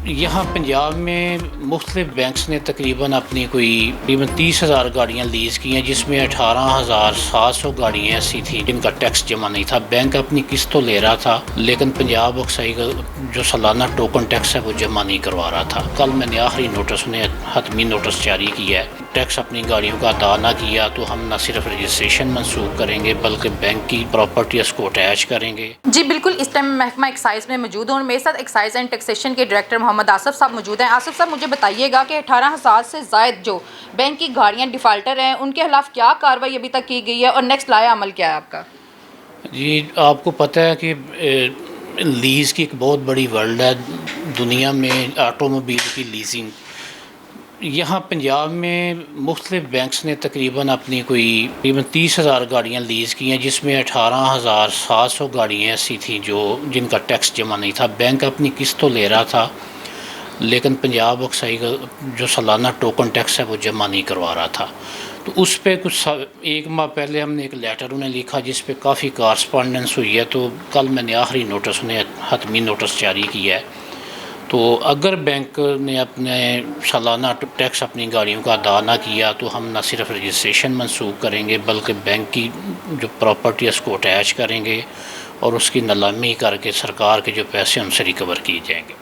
یہاں پنجاب میں مختلف بینکس نے تقریباً اپنی تقریباً 30,000 گاڑیاں لیز کی ہیں، جس میں 18,700 گاڑیاں ایسی تھیں جن کا ٹیکس جمع نہیں تھا۔ بینک اپنی قسط تو لے رہا تھا لیکن پنجاب اکسائی کا جو سالانہ ٹوکن ٹیکس ہے وہ جمع نہیں کروا رہا تھا۔ کل میں نے آخری نوٹس نے حتمی نوٹس جاری کیا ہے، ٹیکس اپنی گاڑیوں کا ادا نہ کیا تو ہم نہ صرف رجسٹریشن منسوخ کریں گے بلکہ بینک کی پراپرٹیز کو اٹیچ کریں گے۔ جی بالکل، اس ٹائم محکمہ ایکسائز میں موجود ہوں اور میرے ساتھ ایکسائز اینڈ ٹیکسیشن کے ڈائریکٹر محمد آصف صاحب موجود ہیں۔ آصف صاحب مجھے بتائیے گا کہ 18,000 سے زائد جو بینک کی گاڑیاں ڈیفالٹر ہیں ان کے خلاف کیا کارروائی ابھی تک کی گئی ہے اور نیکسٹ لایا عمل کیا ہے آپ کا؟ جی آپ کو پتہ ہے کہ لیز کی ایک بہت بڑی ورلڈ ہے دنیا میں، آٹو موبائل کی لیزنگ۔ یہاں پنجاب میں مختلف بینکس نے تقریباً اپنی تقریباً 30,000 گاڑیاں لیز کی ہیں، جس میں 18,700 گاڑیاں ایسی تھیں جن کا ٹیکس جمع نہیں تھا۔ بینک اپنی قسط تو لے رہا تھا لیکن پنجاب اکسائی کا جو سالانہ ٹوکن ٹیکس ہے وہ جمع نہیں کروا رہا تھا۔ تو اس پہ ایک ماہ پہلے ہم نے ایک لیٹر انہیں لکھا جس پہ کافی کارسپونڈنس ہوئی ہے، تو کل میں نے آخری نوٹس انہیں حتمی نوٹس جاری کیا ہے۔ تو اگر بینک نے اپنے سالانہ ٹیکس اپنی گاڑیوں کا ادا نہ کیا تو ہم نہ صرف رجسٹریشن منسوخ کریں گے بلکہ بینک کی جو پراپرٹیز کو اٹیچ کریں گے اور اس کی نیلامی کر کے سرکار کے جو پیسے ان سے ریکور کیے جائیں گے۔